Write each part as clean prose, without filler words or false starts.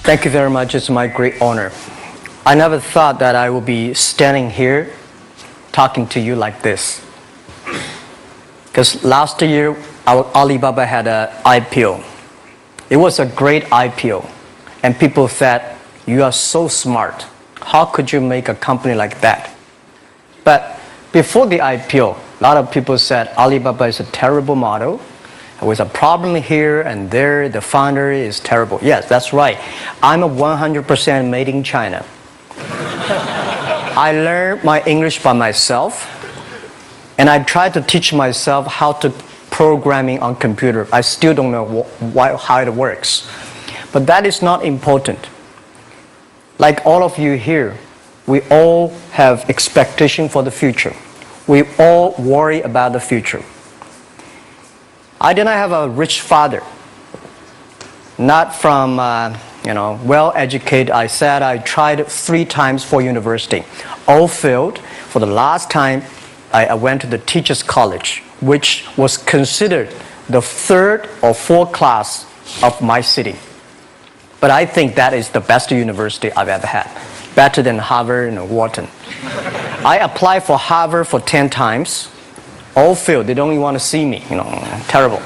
Thank you very much. It's my great honor. I never thought that I would be standing here talking to you like this. Because last year, Alibaba had an IPO. It was a great IPO. And people said, you are so smart. How could you make a company like that? But before the IPO, a lot of people said Alibaba is a terrible model. There was a problem here and there. The founder is terrible. Yes, that's right. I'm a 100% made in China. I learned my English by myself. And I tried to teach myself how to programming on computer. I still don't know how it works. But that is not important. Like all of you here, we all have expectation for the future. We all worry about the future. I did not have a rich father. Not from, well-educated. I said I tried 3 times for university. All failed. For the last time, I went to the teachers' college, which was considered the 3rd or 4th class of my city. But I think that is the best university I've ever had. Better than Harvard and Wharton. I applied for Harvard for 10 times. All failed. They don't even want to see me. Terrible.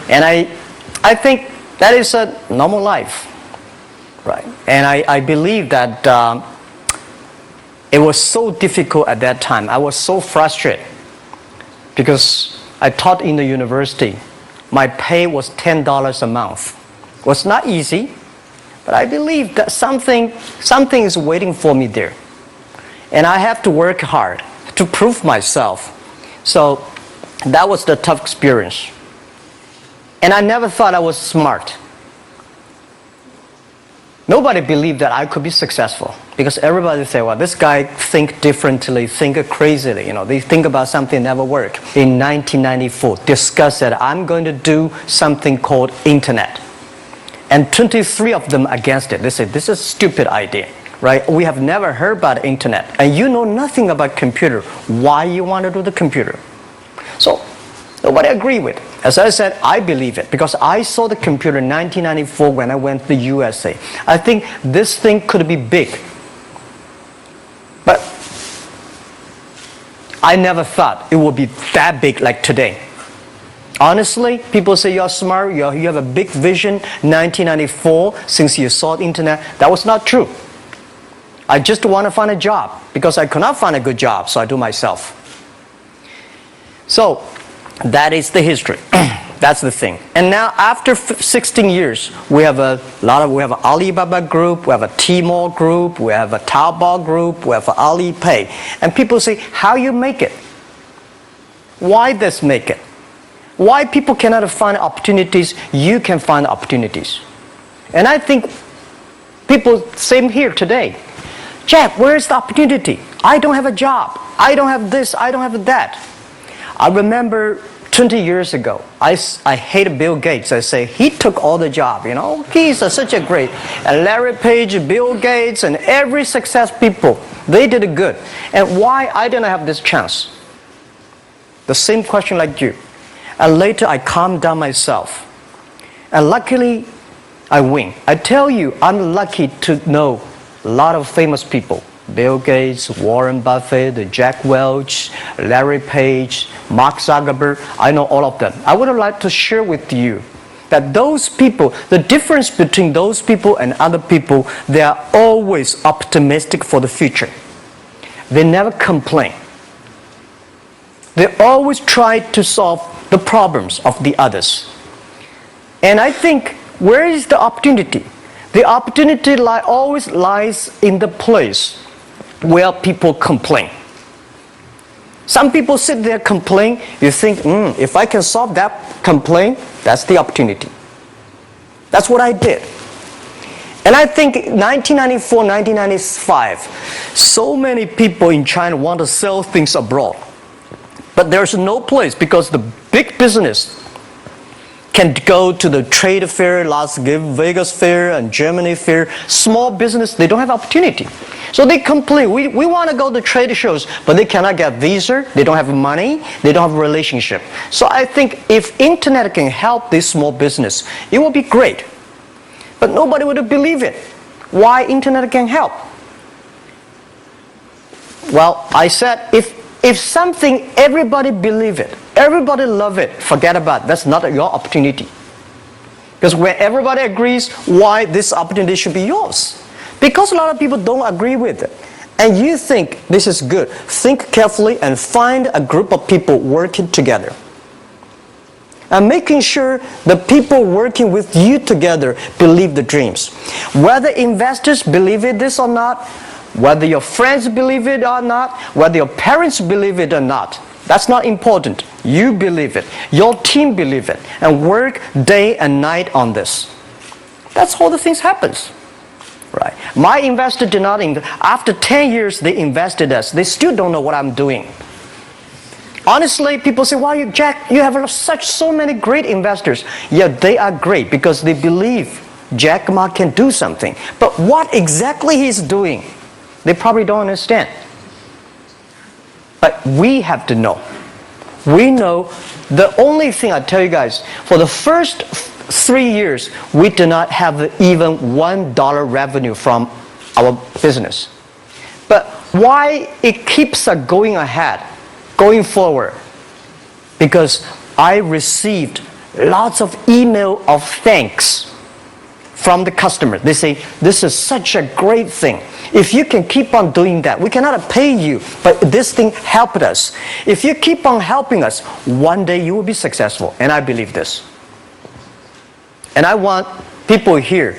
And I think that is a normal life. Right? And I believe that it was so difficult at that time. I was so frustrated. Because I taught in the university. My pay was $10 a month. It was not easy. But I believe that something is waiting for me there. And I have to work hard to prove myself. So that was the tough experience. And I never thought I was smart. Nobody believed that I could be successful. Because everybody say, well, this guy think differently, think crazily. They think about something never work. In 1994, discussed that I'm going to do something called internet. And 23 of them against it. They said, this is a stupid idea, right? We have never heard about internet. And you know nothing about computer. Why you want to do the computer? So nobody agreed with it. As I said, I believe it. Because I saw the computer in 1994 when I went to the USA. I think this thing could be big. But I never thought it would be that big like today. Honestly, people say you're smart, you have a big vision. 1994, since you saw the internet, that was not true. I just want to find a job because I could not find a good job, so I do myself. So that is the history. That's the thing. And now after 16 years, we have an Alibaba group, we have a Tmall group, we have a Taobao group, we have Alipay. And people say, how you make it? Why this make it? Why people cannot find opportunities, you can find opportunities. And I think people, same here today. Jack, where is the opportunity? I don't have a job. I don't have this, I don't have that. I remember 20 years ago, I hated Bill Gates. I say, he took all the job, He's such a great. And Larry Page, Bill Gates, and every success people, they did it good. And why I didn't have this chance? The same question like you. And later I calmed down myself. And luckily, I win. I tell you, I'm lucky to know a lot of famous people. Bill Gates, Warren Buffett, Jack Welch, Larry Page, Mark Zuckerberg. I know all of them. I would like to share with you that those people, the difference between those people and other people, they are always optimistic for the future. They never complain. They always try to solve the problems of the others. And I think, where is the opportunity? The opportunity always lies in the place where people complain. Some people sit there complain. You think, if I can solve that complaint, that's the opportunity. That's what I did. And I think 1994, 1995, so many people in China want to sell things abroad. But there's no place because the big business can go to the trade fair, Las Vegas fair, and Germany fair. Small business, they don't have opportunity. So they complain, we want to go to trade shows, but they cannot get visa, they don't have money, they don't have a relationship. So I think if internet can help this small business, it will be great. but nobody would believe it. Why internet can help? Well, I said if something everybody believe it, everybody love it, forget about it. That's not your opportunity. Because when everybody agrees, why this opportunity should be yours? Because a lot of people don't agree with it. And you think this is good. Think carefully and find a group of people working together. And making sure the people working with you together believe the dreams. Whether investors believe it this or not, whether your friends believe it or not, whether your parents believe it or not, that's not important. You believe it. Your team believe it. And work day and night on this. That's how the things happens. Right. My investor did not invest. After 10 years, they invested us. They still don't know what I'm doing. Honestly, people say, "Why, Jack, you have so many great investors." Yeah, they are great because they believe Jack Ma can do something. But what exactly he's doing, they probably don't understand. But we have to know. We know the only thing I tell you guys, for the first 3 years, we do not have even $1 revenue from our business. But why it keeps us going ahead, going forward? Because I received lots of email of thanks from the customer. They say, "This is such a great thing. If you can keep on doing that, we cannot pay you, but this thing helped us. If you keep on helping us, one day you will be successful." And I believe this. And I want people here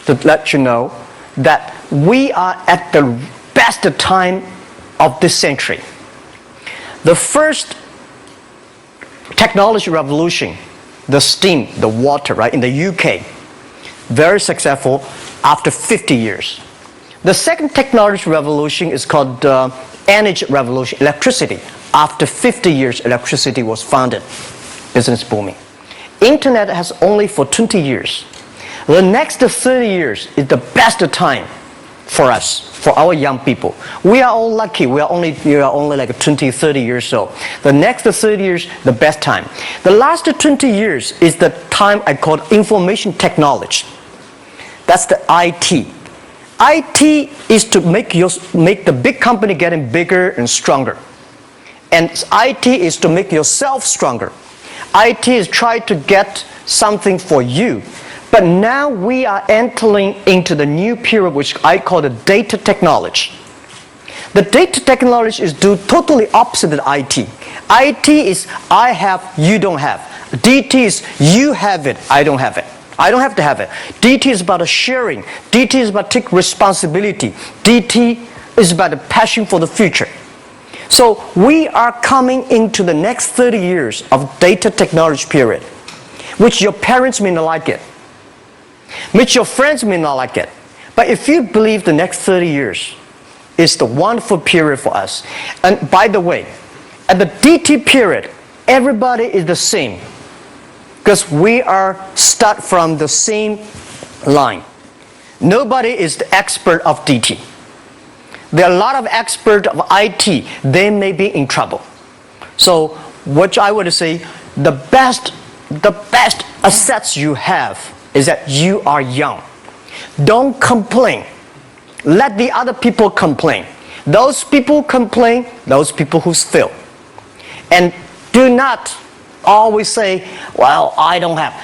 to let you know that we are at the best time of this century. The first technology revolution, the steam, the water, right, in the UK, very successful after 50 years. The second technology revolution is called energy revolution, electricity. After 50 years, electricity was founded, business booming. Internet has only for 20 years. The next 30 years is the best time for us, for our young people. We are all lucky. We are only like 20, 30 years old. The next 30 years, the best time. The last 20 years is the time I call information technology. That's the IT. IT is to make the big company getting bigger and stronger. And IT is to make yourself stronger. IT is trying to get something for you. But now we are entering into the new period which I call the data technology. The data technology is totally opposite of IT. IT is I have, you don't have. DT is you have it, I don't have it. I don't have to have it. DT is about sharing. DT is about taking responsibility. DT is about the passion for the future. So we are coming into the next 30 years of data technology period, which your parents may not like it, which your friends may not like it. But if you believe the next 30 years is the wonderful period for us. And by the way, at the DT period, everybody is the same. Because we are start from the same line. Nobody is the expert of DT. There are a lot of experts of IT. They may be in trouble. So what I would say, the best assets you have is that you are young. Don't complain. Let the other people complain. Those people complain, those people who fail. And do not always say, "Well, I don't have."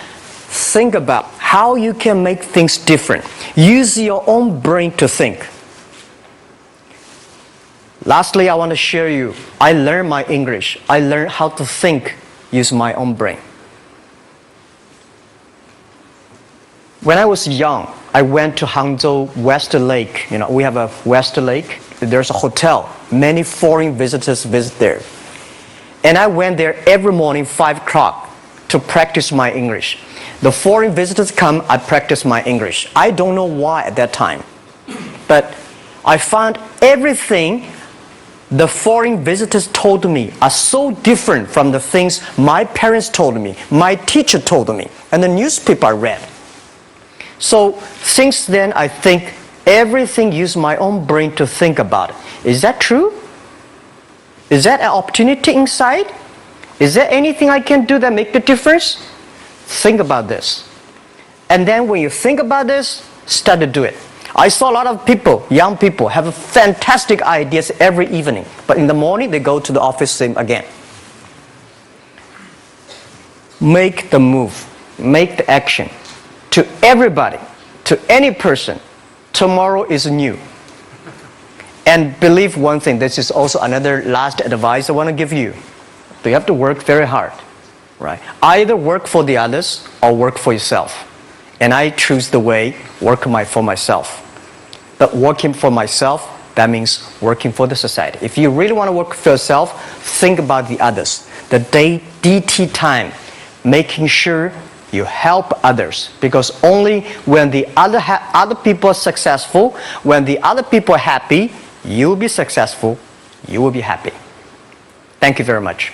Think about how you can make things different. Use your own brain to think. Lastly, I want to share you, I learned my English. I learned how to think, use my own brain. When I was young, I went to Hangzhou West Lake. We have a West Lake. There's a hotel. Many foreign visitors visit there. And I went there every morning, 5 o'clock, to practice my English. The foreign visitors come, I practice my English. I don't know why at that time. But I found everything the foreign visitors told me are so different from the things my parents told me, my teacher told me, and the newspaper I read. So since then, I think everything use my own brain to think about it. Is that true? Is that an opportunity inside? Is there anything I can do that make the difference? Think about this. And then when you think about this, start to do it. I saw a lot of people, young people, have fantastic ideas every evening. But in the morning, they go to the office same again. Make the move. Make the action. To everybody, to any person, tomorrow is new. And believe one thing, this is also another last advice I want to give you. You have to work very hard. Right? Either work for the others or work for yourself. And I choose the way, work for myself. But working for myself, that means working for the society. If you really want to work for yourself, think about the others. The DT time, making sure you help others. Because only when the other people are successful, when the other people are happy, you will be successful, you will be happy. Thank you very much.